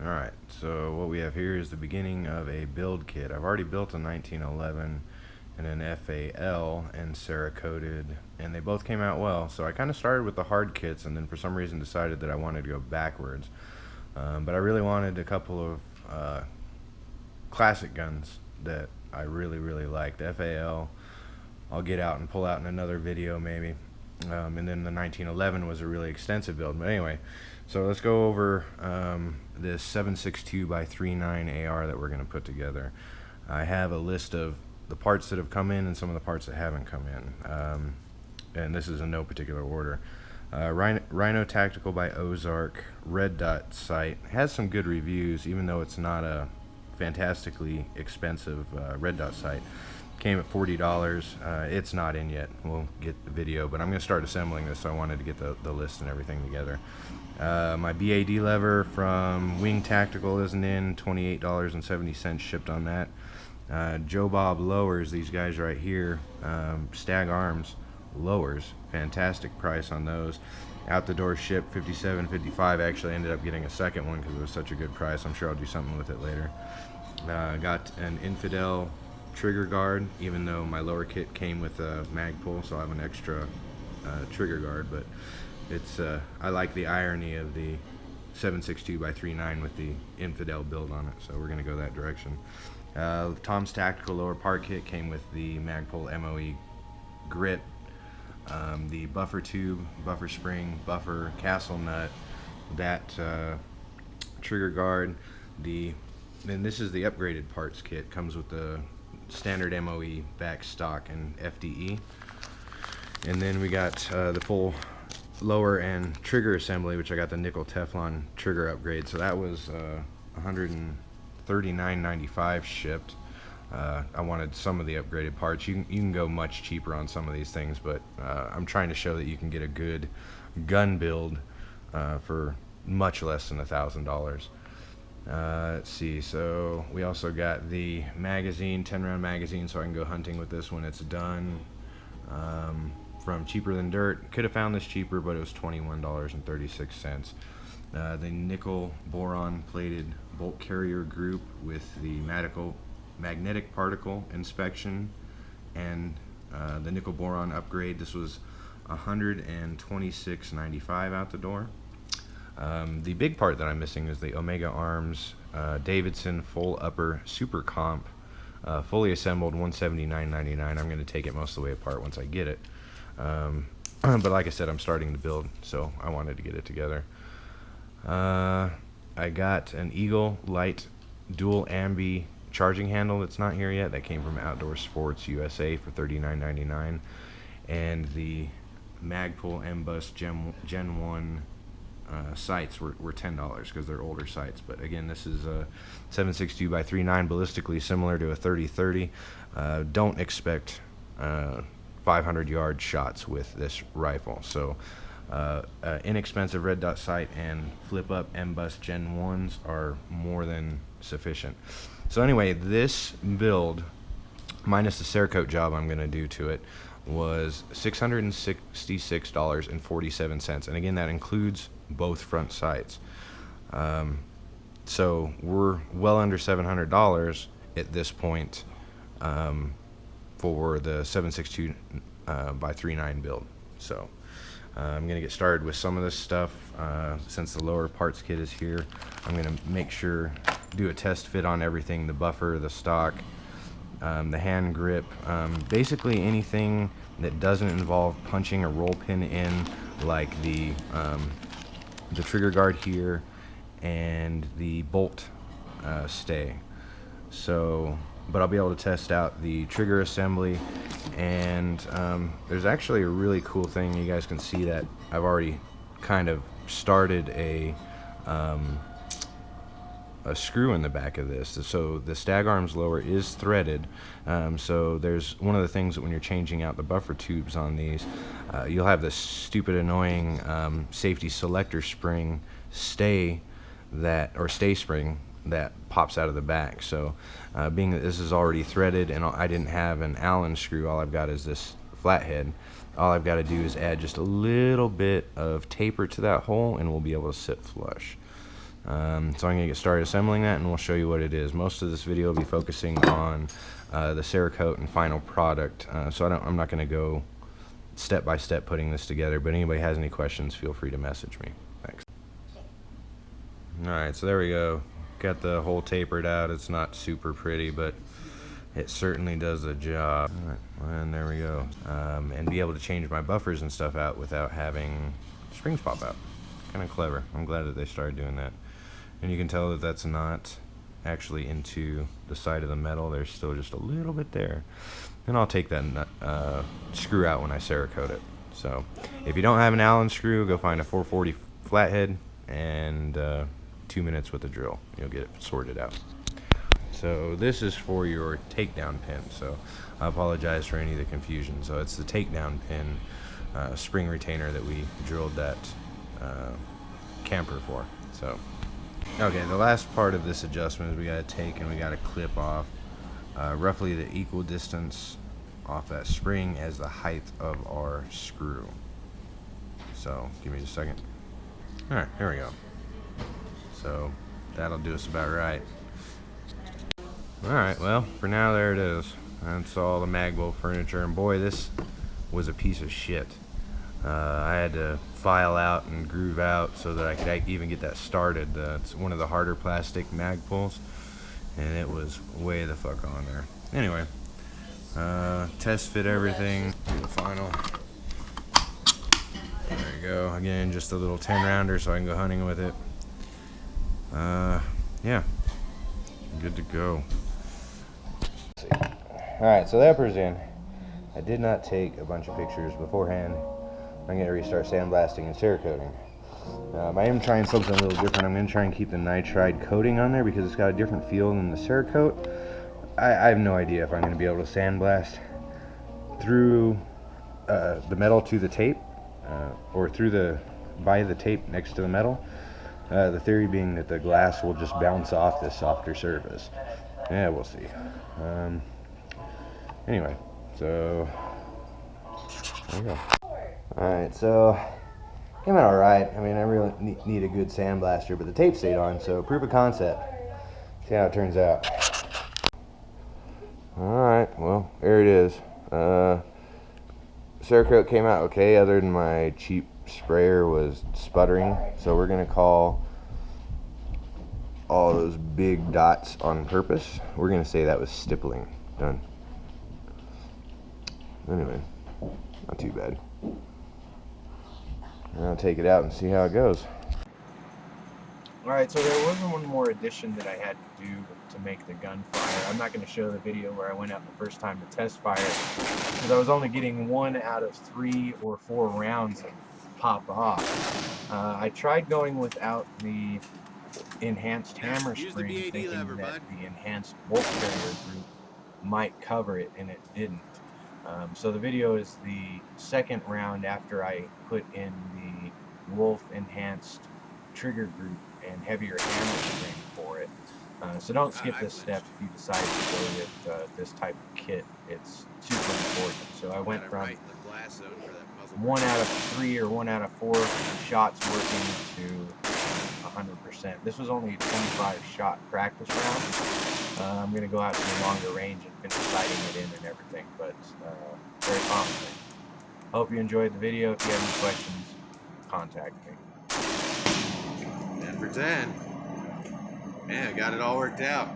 Alright, so what we have here is the beginning of a build kit. I've already built a 1911 and an FAL and Cerakoted, and they both came out well. So I kind of started with the hard kits and then for some reason decided that I wanted to go backwards. But I really wanted a couple of classic guns that I really liked. The FAL, I'll get out and pull out in another video maybe. And then the 1911 was a really extensive build. But anyway, so let's go over this 7.62 by 3.9 AR that we're going to put together. I have a list of the parts that have come in and some of the parts that haven't come in. And this is in no particular order. Rhino Tactical by Ozark, Red Dot sight. Has some good reviews, even though it's not a fantastically expensive Red Dot sight. Came at $40. It's not in yet. We'll get the video, but I'm going to start assembling this, so I wanted to get the list and everything together. My BAD lever from Wing Tactical isn't in, $28.70 shipped on that. Joe Bob lowers, these guys right here, Stag Arms lowers, fantastic price on those. Out the door ship, $57.55. Actually ended up getting a second one because it was such a good price. I'm sure I'll do something with it later. Got an Infidel trigger guard, even though my lower kit came with a mag pull, so I have an extra trigger guard, but it's I like the irony of the 7.62 by 3.9 with the Infidel build on it, so we're going to go that direction. Tom's Tactical lower part kit came with the mag pull MOE grip, the buffer tube, buffer spring, buffer castle nut, that trigger guard. Then this is the upgraded parts kit, comes with the standard MOE back stock and FDE, and then we got the full lower and trigger assembly, which I got the nickel Teflon trigger upgrade, so that was $139.95 shipped. I wanted some of the upgraded parts. You can go much cheaper on some of these things, but I'm trying to show that you can get a good gun build for much less than $1,000. Let's see, so we also got the magazine, 10-round magazine, so I can go hunting with this when it's done. From Cheaper Than Dirt. Could have found this cheaper, but it was $21.36. The nickel boron plated bolt carrier group with the magnetic particle inspection and the nickel boron upgrade. This was $126.95 out the door. The big part that I'm missing is the Omega Arms Davidson full upper super comp, fully assembled, $179.99. I'm going to take it most of the way apart once I get it. But like I said, I'm starting to build, so I wanted to get it together. I got an Eagle Light dual ambi charging handle that's not here yet. That came from Outdoor Sports USA for $39.99. And the Magpul M-Bus Gen 1 sights were $10 because they're older sights. But again, this is a 7.62 by 3.9, ballistically similar to a 30-30. Don't expect 500-yard shots with this rifle. So inexpensive red dot sight and flip up M-Bus Gen 1s are more than sufficient. So anyway, this build, minus the Cerakote job I'm going to do to it, was $666.47, and again that includes both front sights. So we're well under $700 at this point for the 7.62 by 3.9 build. So I'm going to get started with some of this stuff. Since the lower parts kit is here, I'm going to make sure, do a test fit on everything, the buffer, the stock, the hand grip, basically anything that doesn't involve punching a roll pin in, like the trigger guard here and the bolt stay. So, but I'll be able to test out the trigger assembly, and there's actually a really cool thing. You guys can see that I've already kind of started a screw in the back of this. So the Stag Arms lower is threaded, so there's one of the things that when you're changing out the buffer tubes on these, you'll have this stupid annoying safety selector spring stay spring that pops out of the back. So being that this is already threaded and I didn't have an Allen screw, all I've got is this flathead. All I've got to do is add just a little bit of taper to that hole and we'll be able to sit flush. So I'm going to get started assembling that, and we'll show you what it is. Most of this video will be focusing on the Cerakote and final product, so I'm not going to go step by step putting this together, but anybody has any questions, feel free to message me. Thanks. Alright, so there we go. Got the hole tapered out. It's not super pretty, but it certainly does the job. Alright, and there we go. And be able to change my buffers and stuff out without having springs pop out. Kind of clever. I'm glad that they started doing that. And you can tell that that's not actually into the side of the metal. There's still just a little bit there. And I'll take that screw out when I Cerakote it. So if you don't have an Allen screw, go find a 440 flathead and 2 minutes with a drill. You'll get it sorted out. So this is for your takedown pin. So I apologize for any of the confusion. So it's the takedown pin spring retainer that we drilled that camper for. So okay, the last part of this adjustment is we got to take and we got to clip off roughly the equal distance off that spring as the height of our screw. So give me just a second. Alright, here we go. So that'll do us about right. Alright, well, for now there it is. That's all the Magwell furniture, and boy, this was a piece of shit. I had to file out and groove out so that I could even get that started. It's one of the harder plastic Magpulls, and it was way the fuck on there. Anyway, test fit everything. Do the final. There you go. Again, just a little 10 rounder so I can go hunting with it. Yeah, good to go. Alright, so that upper's in. I did not take a bunch of pictures beforehand. I'm going to restart sandblasting and Cerakoting. I am trying something a little different. I'm going to try and keep the nitride coating on there because it's got a different feel than the Cerakote. I have no idea if I'm going to be able to sandblast through the metal to the tape or by the tape next to the metal. The theory being that the glass will just bounce off this softer surface. Yeah, we'll see. Anyway, so there you go. Alright, so came out alright. I mean, I really need a good sandblaster, but the tape stayed on, so proof of concept. See how it turns out. Alright, well, there it is. Cerakote came out okay, other than my cheap sprayer was sputtering, so we're going to call all those big dots on purpose. We're going to say that was stippling. Done. Anyway, not too bad. I'll take it out and see how it goes. Alright, so there was one more addition that I had to do to make the gun fire. I'm not going to show the video where I went out the first time to test fire because I was only getting 1 out of 3 or 4 rounds that pop off. I tried going without the enhanced hammer spring, thinking that the enhanced bolt carrier group might cover it, and it didn't. So the video is the second round after I put in the Wolf enhanced trigger group and heavier hammer spring for it. So don't skip this step if you decide to go with this type of kit. It's super important. So I went from 1 out of 3 or 1 out of 4 shots working to 100%. This was only a 25 shot practice round. I'm going to go out to a longer range and finish sighting it in and everything, but very promising. Hope you enjoyed the video. If you have any questions, contact me. 10 for 10. Man, I got it all worked out.